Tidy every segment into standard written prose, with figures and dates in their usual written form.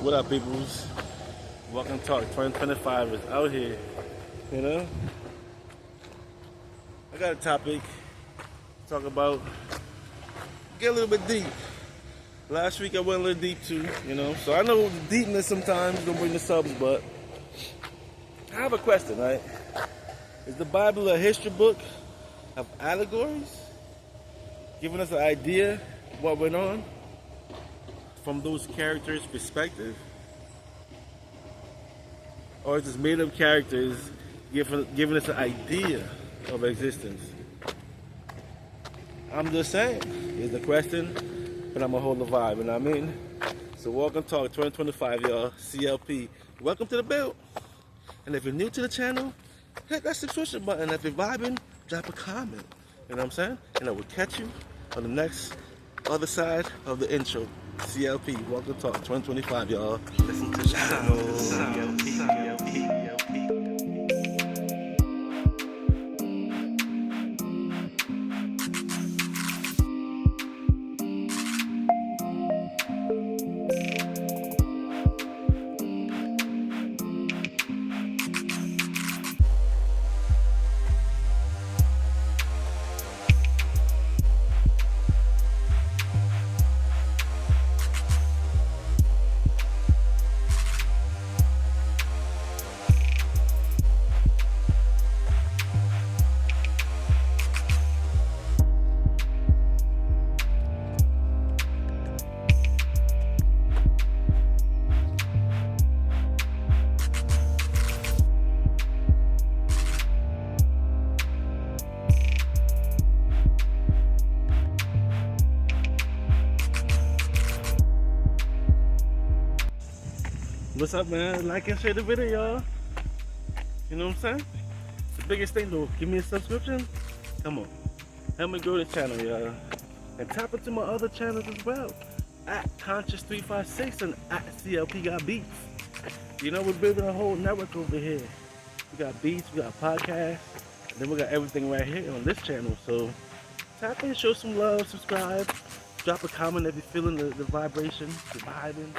What up, peoples? Welcome to Talk 2025 is out here. You know, I got a topic to talk about. Get a little bit deep. Last week I went a little deep too. So I know the deepness sometimes don't bring the subs, but I have a question, right? Is the Bible a history book of allegories, giving us an idea of what went on from those characters' perspective? Or is this made up characters giving us an idea of existence? I'm just saying, is the question, but I'm going to hold the vibe, you know what I mean? So welcome to Talk 2025, y'all, CLP. Welcome to the build. And if you're new to the channel, hit that subscription button. If you're vibing, drop a comment. You know what I'm saying? And I will catch you on the next other side of the intro. CLP, welcome to Talk 2025, y'all. Listen to the channel. CLP. What's up, man? Like and share the video, y'all. You know what I'm saying? The biggest thing, though, give me a subscription. Come on. Help me grow the channel, y'all. And tap into my other channels as well. At Conscious356 and at CLP Got Beats. We're building a whole network over here. We got beats, we got podcasts, and then we got everything right here on this channel. So tap in, show some love, subscribe, drop a comment if you're feeling the vibration, the vibing.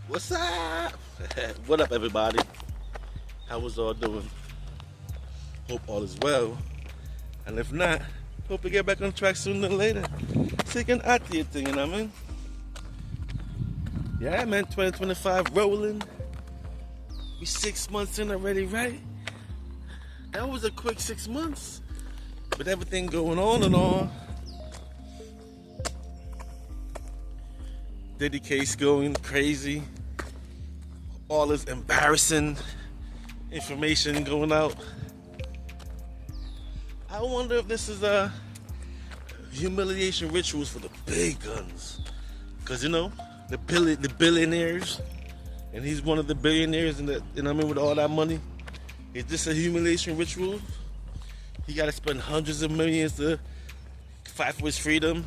What's up? What up, everybody? How was all doing? Hope all is well. And if not, hope we get back on track sooner than later. So you can add to your thing, you know what I mean? Yeah, man, 2025 rolling. We 6 months in already, right? That was a quick 6 months. With everything going on and all. Diddy case going crazy. All this embarrassing information going out. I wonder if this is humiliation rituals for the big guns. Because, the billionaires, and he's one of the billionaires with all that money. Is this a humiliation ritual? He got to spend hundreds of millions to fight for his freedom.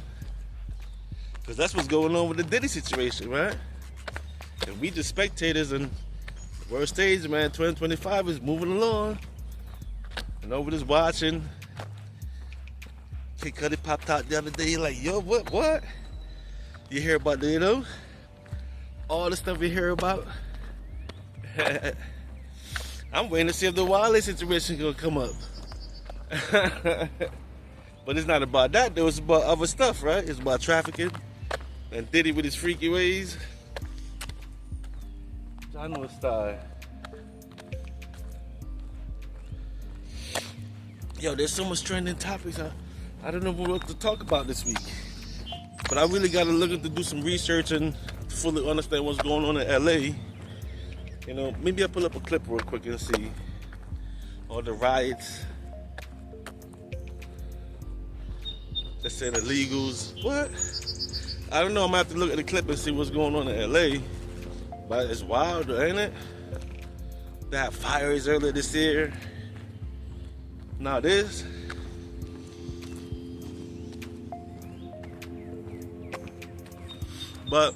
Because that's what's going on with the Diddy situation, right? And we just spectators, and the world stage, man, 2025 is moving along. And over this watching, Kid Cudi popped out the other day, like, yo, what? You hear about all the stuff we hear about? I'm waiting to see if the Wale situation gonna come up. But it's not about that, though. It's about other stuff, right? It's about trafficking. And Diddy with his freaky ways. I know his style. Yo, there's so much trending topics. I don't know what to talk about this week. But I really got to look into do some research and fully understand what's going on in LA. Maybe I'll pull up a clip real quick and see. All the riots. Let's say the illegals. What? I don't know. I'm going to have to look at the clip and see what's going on in LA. But it's wild, ain't it? They had fires earlier this year. Now this. But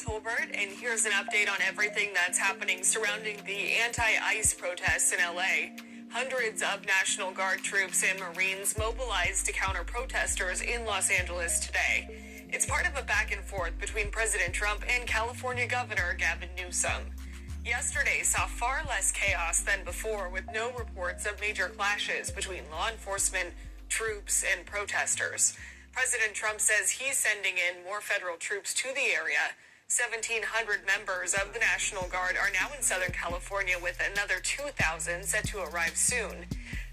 Tolbert, and here's an update on everything that's happening surrounding the anti-ICE protests in LA. Hundreds of National Guard troops and Marines mobilized to counter protesters in Los Angeles today. It's part of a back and forth between President Trump and California Governor Gavin Newsom. Yesterday saw far less chaos than before, with no reports of major clashes between law enforcement, troops, and protesters. President Trump says he's sending in more federal troops to the area. 1,700 members of the National Guard are now in Southern California, with another 2,000 set to arrive soon.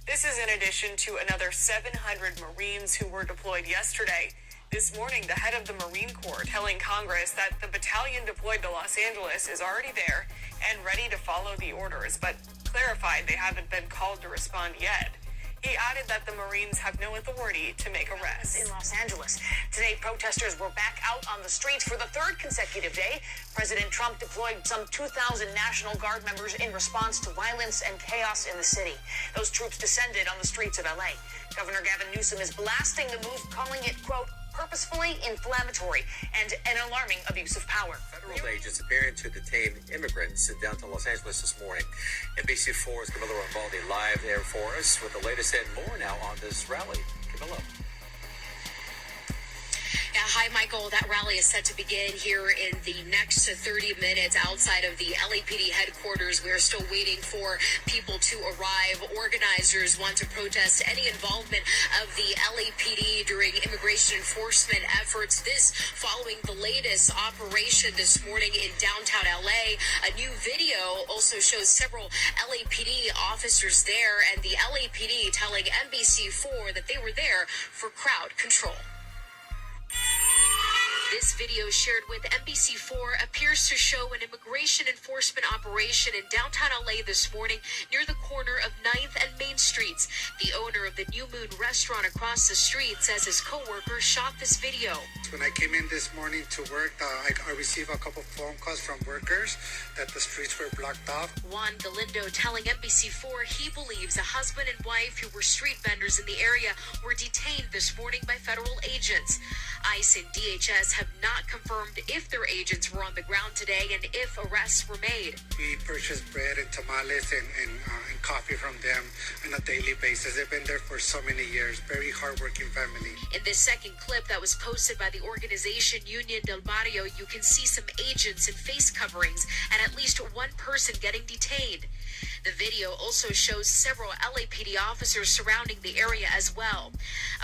This is in addition to another 700 Marines who were deployed yesterday. This morning, the head of the Marine Corps telling Congress that the battalion deployed to Los Angeles is already there and ready to follow the orders, but clarified they haven't been called to respond yet. He added that the Marines have no authority to make arrests. In Los Angeles, today protesters were back out on the streets for the third consecutive day. President Trump deployed some 2,000 National Guard members in response to violence and chaos in the city. Those troops descended on the streets of LA. Governor Gavin Newsom is blasting the move, calling it, quote, purposefully inflammatory and an alarming abuse of power. Federal agents appearing to detain immigrants in downtown Los Angeles this morning. NBC4's Camilla Rambaldi live there for us with the latest and more now on this rally. Camilla. Yeah, hi, Michael. That rally is set to begin here in the next 30 minutes outside of the LAPD headquarters. We're still waiting for people to arrive. Organizers want to protest any involvement of the LAPD during immigration enforcement efforts. This following the latest operation this morning in downtown LA. A new video also shows several LAPD officers there, and the LAPD telling NBC4 that they were there for crowd control. This video shared with NBC4 appears to show an immigration enforcement operation in downtown LA this morning near the corner of 9th and Main Streets. The owner of the New Moon restaurant across the street says his co-worker shot this video. When I came in this morning to work, I received a couple phone calls from workers that the streets were blocked off. Juan Galindo telling NBC4 he believes a husband and wife who were street vendors in the area were detained this morning by federal agents. ICE and DHS have not confirmed if their agents were on the ground today and if arrests were made. We purchased bread and tamales and coffee from them on a daily basis. They've been there for so many years. Very hardworking family. In this second clip that was posted by the organization Union del Barrio, you can see some agents in face coverings and at least one person getting detained. The video also shows several LAPD officers surrounding the area as well.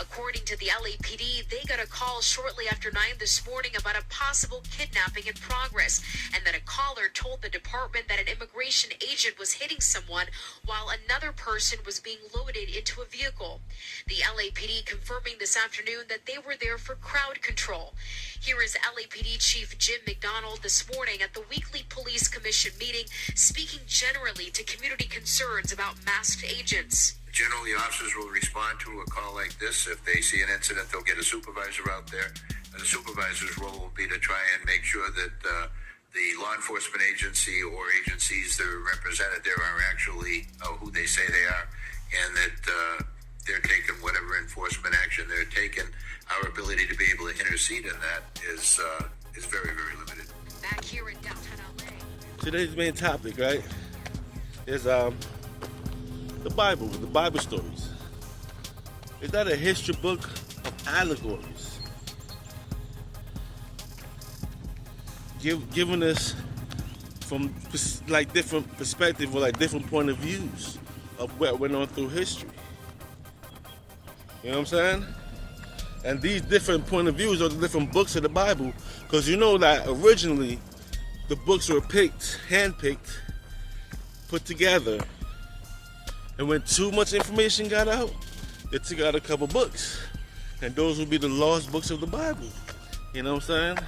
According to the LAPD, they got a call shortly after 9 this morning about a possible kidnapping in progress, and that a caller told the department that an immigration agent was hitting someone while another person was being loaded into a vehicle. The LAPD confirming this afternoon that they were there for crowd control. Here is LAPD Chief Jim McDonald this morning at the weekly Police Commission meeting, speaking generally to community concerns about masked agents. Generally, officers will respond to a call like this. If they see an incident, they'll get a supervisor out there. And the supervisor's role will be to try and make sure that the law enforcement agency or agencies that are represented there are actually who they say they are, and that they're taking whatever enforcement action they're taking. Our ability to be able to intercede in that is very, very limited. Back here in downtown LA. Today's main topic, right, is the Bible stories. Is that a history book of allegories? Giving us from like different perspective or like different point of views of what went on through history. You know what I'm saying? And these different point of views are the different books of the Bible, because you know that originally the books were handpicked, put together, and when too much information got out, they took out a couple books, and those would be the lost books of the Bible. You know what I'm saying?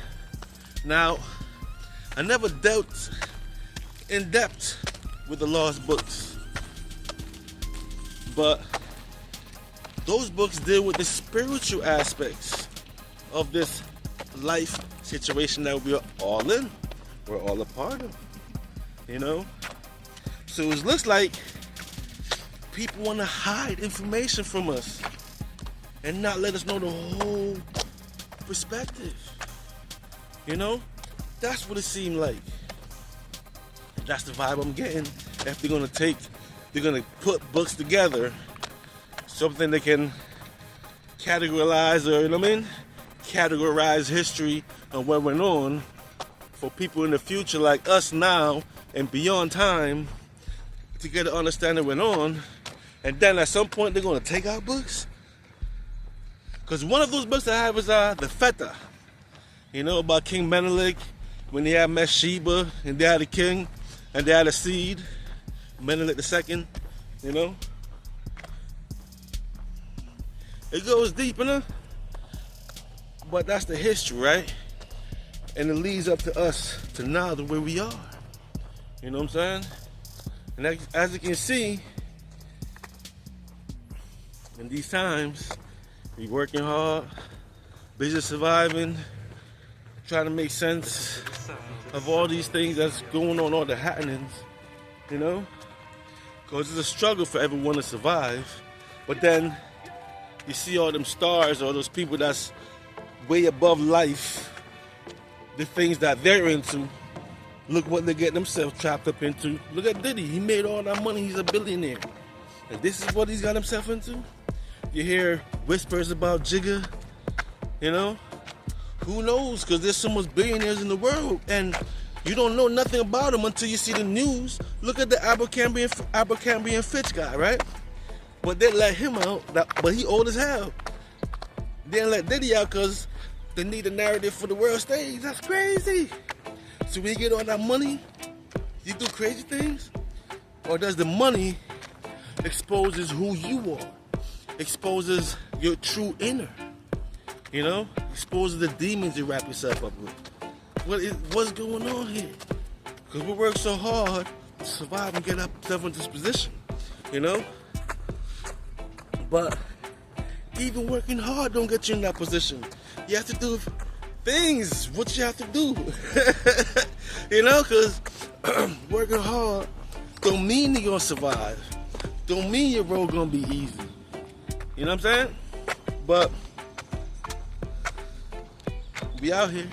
Now, I never dealt in depth with the lost books, but those books deal with the spiritual aspects of this life situation that we're all in. We're all a part of, you know? So it looks like people want to hide information from us and not let us know the whole perspective, you know? That's what it seemed like. That's the vibe I'm getting. If they're gonna put books together, something they can categorize, or, you know what I mean? Categorize history and what went on for people in the future like us now and beyond time to get an understanding what went on. And then at some point they're gonna take out books. Because one of those books I have is the Feta, you know, about King Menelik, when they had Sheba and they had a king and they had a seed, Menelik II, you know. It goes deep, but that's the history, right? And it leads up to us to now the way we are. You know what I'm saying? And as you can see, in these times, we working hard, busy surviving, trying to make sense of all these things that's going on, all the happenings, you know? Because it's a struggle for everyone to survive. But then you see all them stars, all those people that's way above life, the things that they're into. Look what they get themselves trapped up into. Look at Diddy. He made all that money. He's a billionaire. And this is what he's got himself into? You hear whispers about Jigga, you know? Who knows? Because there's so much billionaires in the world. And you don't know nothing about them until you see the news. Look at the Abercrombie and Fitch guy, right? But they let him out, but he old as hell. They didn't let Diddy out because they need a narrative for the world stage. That's crazy. So when you get all that money, you do crazy things? Or does the money exposes who you are? Exposes your true inner? You know? Exposes the demons you wrap yourself up with. What's going on here? Because we work so hard to survive and get ourselves into this position. You know? But even working hard don't get you in that position. You have to do things, what you have to do. You know, because working hard don't mean you're going to survive. Don't mean your road going to be easy. You know what I'm saying? But we out here.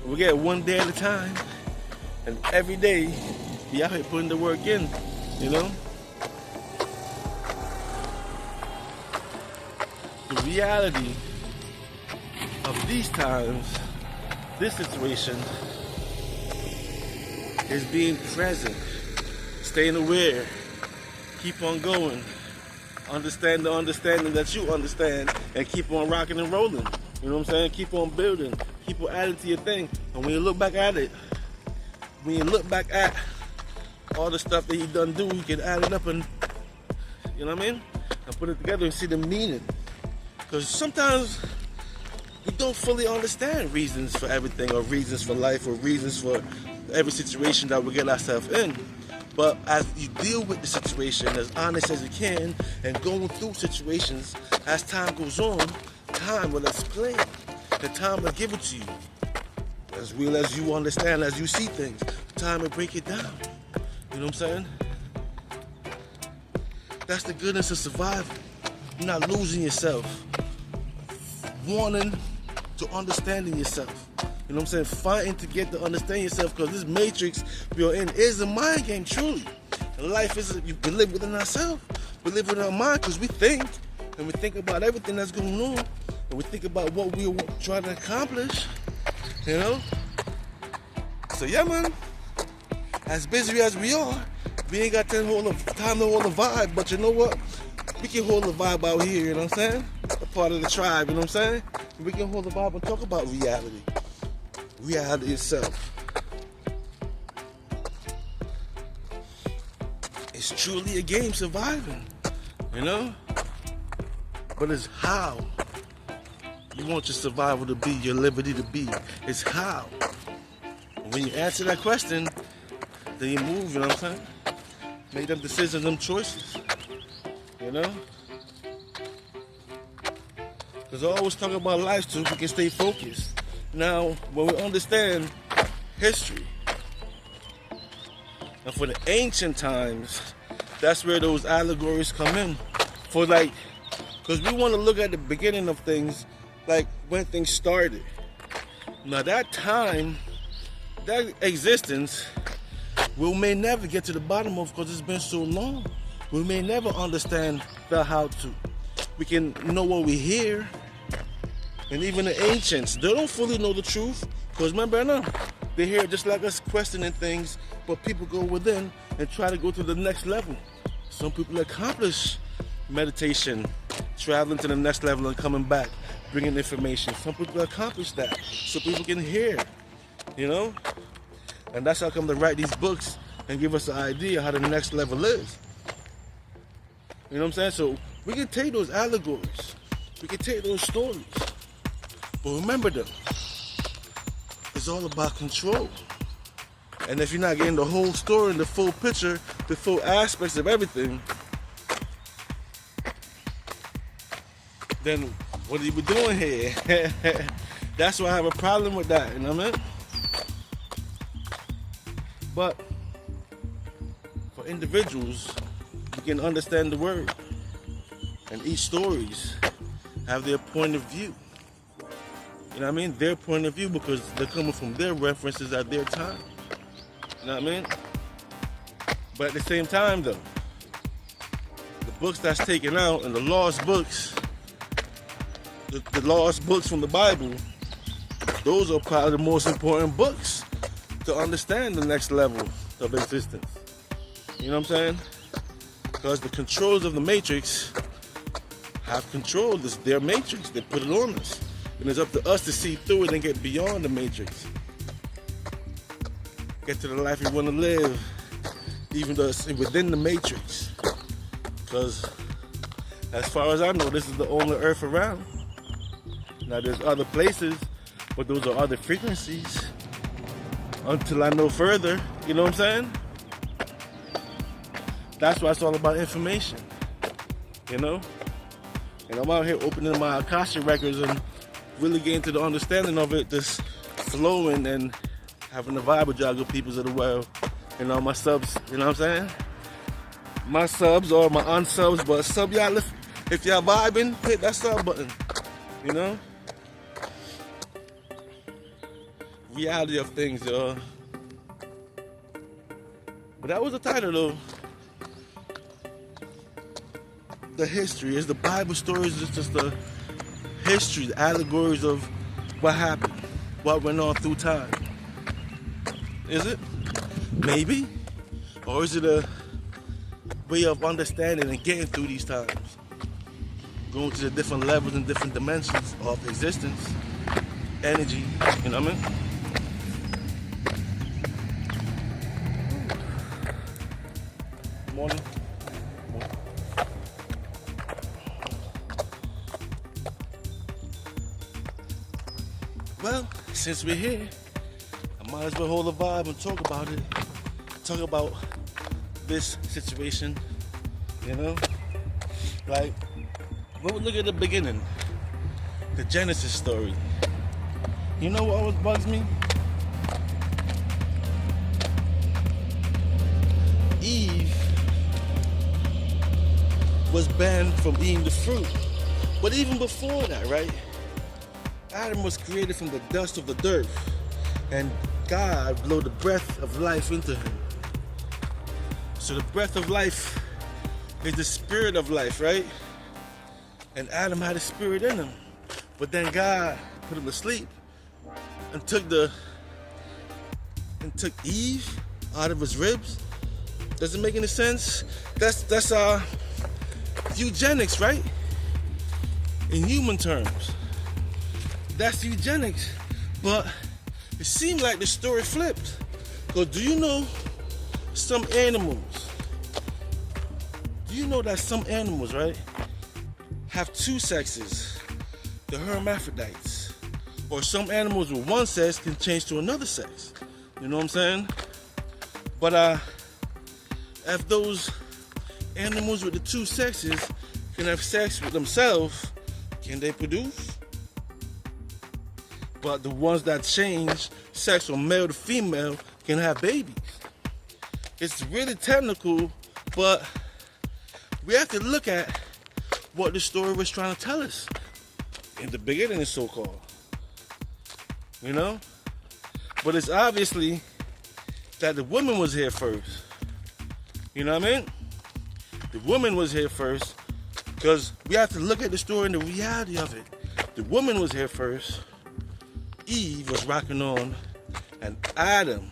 We get one day at a time. And every day, we out here putting the work in. You know? The reality of these times, this situation, is being present, staying aware, keep on going, understand the understanding that you understand, and keep on rocking and rolling. You know what I'm saying? Keep on building, keep on adding to your thing. And when you look back at it, when you look back at all the stuff that you done do, you can add it up and, you know what I mean? And put it together and see the meaning. Because sometimes we don't fully understand reasons for everything, or reasons for life, or reasons for every situation that we get ourselves in. But as you deal with the situation as honest as you can, and going through situations, as time goes on, time will explain. The time will give it to you. As real as you understand, as you see things, time will break it down. You know what I'm saying? That's the goodness of surviving. You're not losing yourself. Wanting to understanding yourself. You know what I'm saying? Fighting to get to understand yourself, because this matrix we're in is a mind game, truly. And life is, we live within ourselves. We live within our mind because we think. And we think about everything that's going on. And we think about what we're trying to accomplish. You know? So yeah, man. As busy as we are, we ain't got time to hold the vibe. But you know what? We can hold the vibe out here, you know what I'm saying? A part of the tribe, you know what I'm saying? We can hold the vibe and talk about reality. Reality itself. It's truly a game, surviving, you know? But it's how you want your survival to be, your liberty to be. It's how. When you answer that question, then you move, you know what I'm saying? Make them decisions, them choices. You know? Because I always talk about life too, we can stay focused. Now, when we understand history, and for the ancient times, that's where those allegories come in. For like, because we want to look at the beginning of things, like when things started. Now that time that existence we may never get to the bottom of because it's been so long. We may never understand the how to. We can know what we hear, and even the ancients, they don't fully know the truth because remember, no, they hear just like us questioning things, but people go within and try to go to the next level. Some people accomplish meditation, traveling to the next level and coming back, bringing information. Some people accomplish that so people can hear, you know? And that's how come they write these books and give us an idea how the next level is. You know what I'm saying? So we can take those allegories, we can take those stories, but remember though, it's all about control. And if you're not getting the whole story and the full picture, the full aspects of everything, then what are you doing here? That's why I have a problem with that, you know what I mean? But for individuals, you can understand the word. And each stories have their point of view. You know what I mean? Their point of view because they're coming from their references at their time. You know what I mean? But at the same time though, the books that's taken out and the lost books, the lost books from the Bible, those are probably the most important books to understand the next level of existence. You know what I'm saying? Because the controls of the Matrix have control. This their Matrix. They put it on us. And it's up to us to see through it and get beyond the Matrix. Get to the life we want to live, even though it's within the Matrix. Because as far as I know, this is the only Earth around. Now there's other places, but those are other frequencies. Until I know further, you know what I'm saying? That's why it's all about information, you know? And I'm out here opening my Akasha records and really getting to the understanding of it, just flowing and having the vibe with y'all good peoples of the world. You know, my subs, you know what I'm saying? My subs or my unsubs, but sub y'all, if y'all vibing, hit that sub button, you know? Reality of things, y'all. But that was the title, though. The history. Is the Bible stories just the history, the allegories of what happened, what went on through time. Is it? Maybe. Or is it a way of understanding and getting through these times? Going to the different levels and different dimensions of existence, energy, you know what I mean? Morning. Well, since we're here, I might as well hold the vibe and talk about it. Talk about this situation, you know? Like, when we look at the beginning, the Genesis story, you know what always bugs me? Eve was banned from eating the fruit. But even before that, right? Adam was created from the dust of the dirt, and God blew the breath of life into him. So the breath of life is the spirit of life, right? And Adam had a spirit in him. But then God put him to sleep and took Eve out of his ribs. Does it make any sense? That's eugenics, right? In human terms. That's eugenics. But it seemed like the story flipped. Because do you know some animals? Do you know that some animals, right, have two sexes? The hermaphrodites. Or some animals with one sex can change to another sex. You know what I'm saying? But if those animals with the two sexes can have sex with themselves, can they produce? But the ones that change sex from male to female can have babies. It's really technical, but we have to look at what the story was trying to tell us in the beginning, so-called. You know? But it's obviously that the woman was here first. You know what I mean? The woman was here first, because we have to look at the story and the reality of it. The woman was here first. Eve was rocking on an Adam.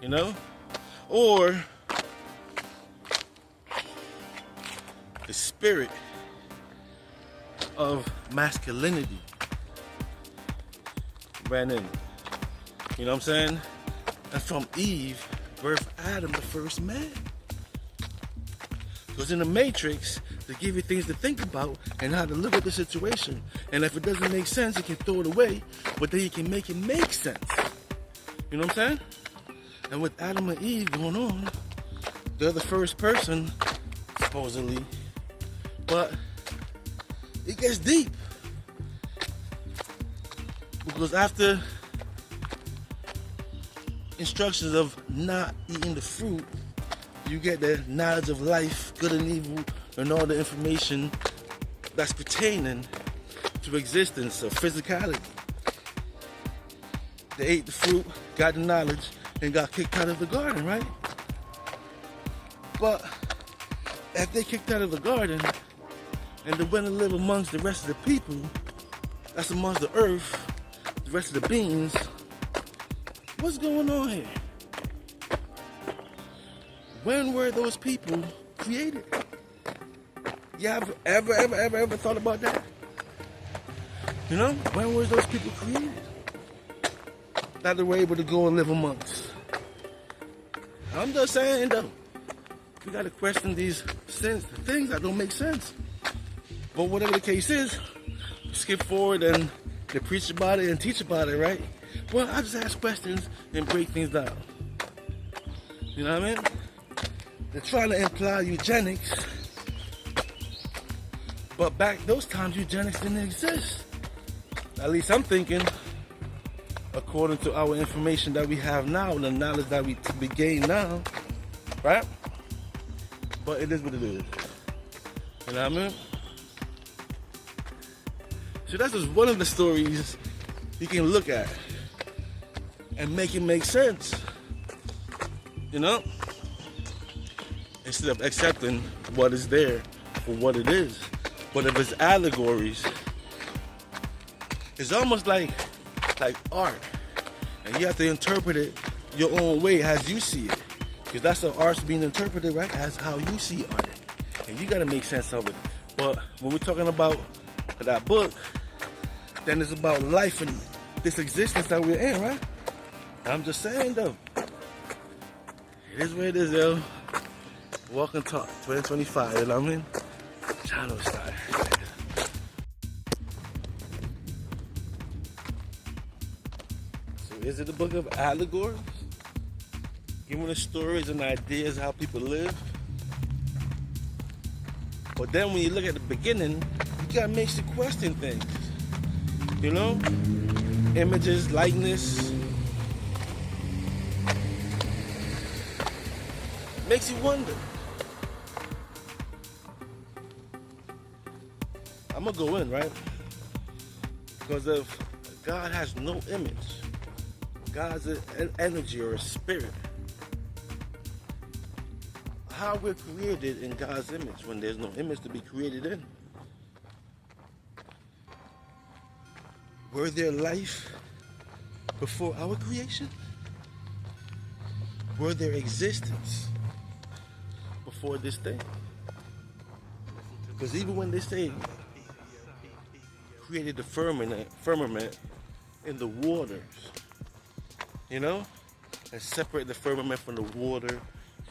You know? Or the spirit of masculinity ran in. You know what I'm saying? And from Eve, birthed Adam, the first man. Because in the Matrix, they give you things to think about and how to look at the situation. And if it doesn't make sense, you can throw it away, but then you can make it make sense. You know what I'm saying? And with Adam and Eve going on, they're the first person, supposedly. But it gets deep. Because after instructions of not eating the fruit, you get the knowledge of life, good and evil, and all the information that's pertaining to existence of physicality. They ate the fruit, got the knowledge, and got kicked out of the garden, right? But if they kicked out of the garden and they went to live amongst the rest of the people, that's amongst the earth, the rest of the beings, what's going on here? When were those people created? You have ever thought about that? You know, when were those people created? That they were able to go and live amongst. I'm just saying, though, we got to question these things that don't make sense. But whatever the case is, skip forward and they preach about it and teach about it, right? Well, I just ask questions and break things down. You know what I mean? They're trying to imply eugenics, but back those times eugenics didn't exist. At least I'm thinking, according to our information that we have now and the knowledge that we gain now, right? But it is what it is. You know what I mean? So that's just one of the stories you can look at and make it make sense. You know? Instead of accepting what is there for what it is. But if it's allegories, it's almost like art. And you have to interpret it your own way as you see it. Because that's how art's being interpreted, right? As how you see art. And you got to make sense of it. But when we're talking about that book, then it's about life and this existence that we're in, right? I'm just saying, though. It is what it is, yo. Walk and talk, 2025, you know what I mean? Channel style. So is it the book of allegories? Giving us stories and ideas how people live? But then when you look at the beginning, you gotta make you question things. You know? Images, likeness. Makes you wonder. I'm gonna go in, right? Because if God has no image, God's an energy or a spirit, how we're created in God's image when there's no image to be created in? Were there life before our creation? Were there existence before this thing? Because even when they say created the firmament in the waters, you know, and separate the firmament from the water,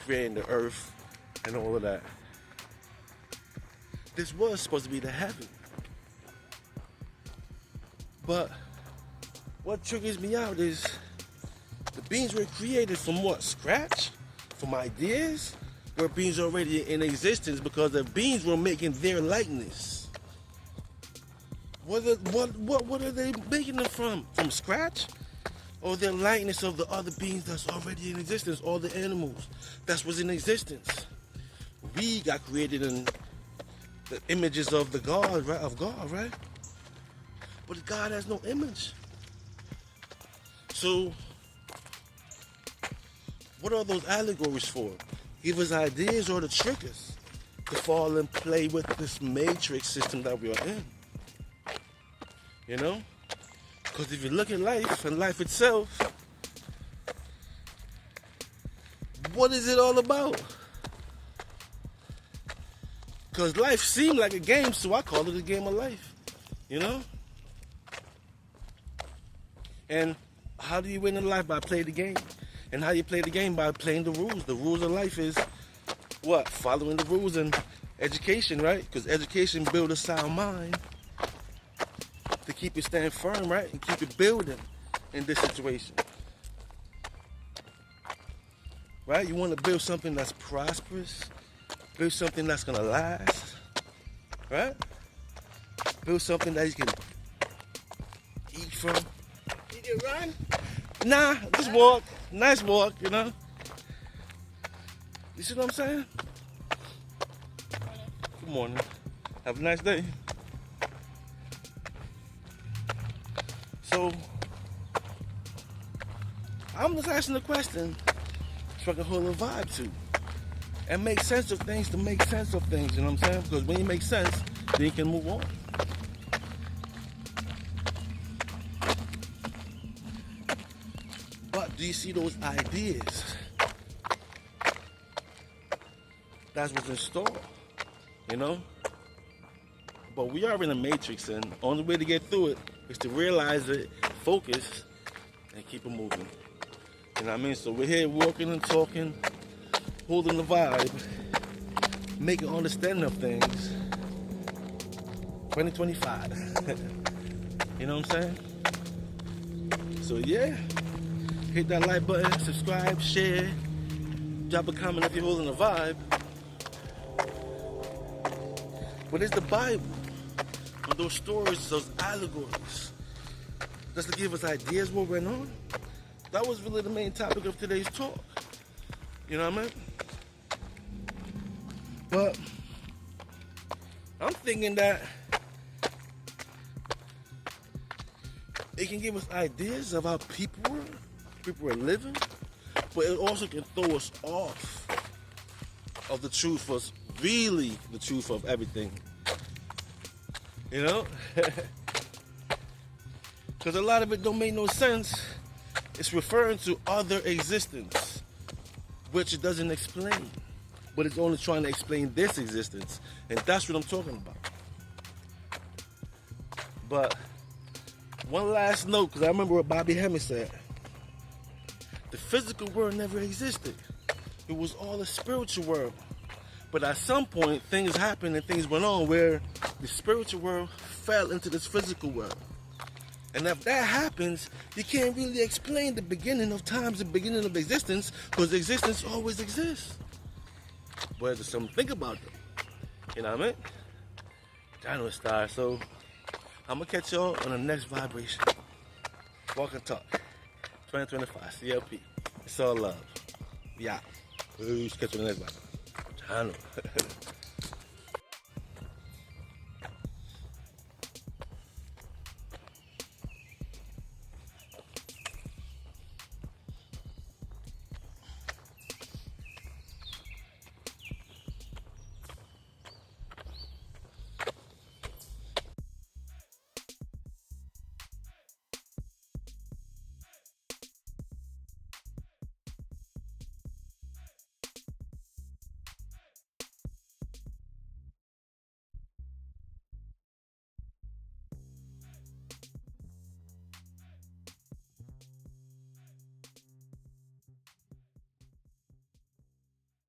creating the earth and all of that. This was supposed to be the heaven. But what triggers me out is the beings were created from what? Scratch? From ideas? Were beings already in existence because the beings were making their likeness? What are they making them from? From scratch? Or their likeness of the other beings that's already in existence, all the animals that was in existence? We got created in the images of the God, right? Of God, right? But God has no image. So, what are those allegories for? Give us ideas or to trick us to fall and play with this matrix system that we are in. You know? Because if you look at life and life itself, what is it all about? Because life seemed like a game, so I call it a game of life. You know? And how do you win in life? By playing the game. And how you play the game? By playing the rules. The rules of life is what? Following the rules and education, right? Because education builds a sound mind to keep it stand firm, right? And keep it building in this situation. Right? You want to build something that's prosperous. Build something that's going to last. Right? Build something that you can eat from. You can run? Nah, just walk. Nice walk, you know? You see what I'm saying? Good morning. Have a nice day. So, I'm just asking the question so I can hold a vibe to. And make sense of things to make sense of things, you know what I'm saying? Because when you make sense, then you can move on. But do you see those ideas? That's what's in store, you know? But we are in a matrix, and the only way to get through it is to realize it, focus, and keep it moving. You know what I mean? So we're here walking and talking, holding the vibe, making understanding of things. 2025. You know what I'm saying? So yeah, hit that like button, subscribe, share, drop a comment if you're holding the vibe. But it's the Bible, and those stories, those allegories, just to give us ideas what went on. That was really the main topic of today's talk. You know what I mean? But I'm thinking that it can give us ideas of how people are living, but it also can throw us off of the truth, what's really the truth of everything. You know? Because a lot of it don't make no sense. It's referring to other existence, which it doesn't explain. But it's only trying to explain this existence. And that's what I'm talking about. But one last note, because I remember what Bobby Hemmings said. The physical world never existed. It was all a spiritual world. But at some point, things happened and things went on where the spiritual world fell into this physical world. And if that happens, you can't really explain the beginning of times, the beginning of existence, because existence always exists. But there's something to think about them. You know what I mean? Dino Star. So I'm going to catch y'all on the next vibration. Walk and Talk. 2025. CLP. It's all love. Yeah. Peace. Catch you on the next one. Dino.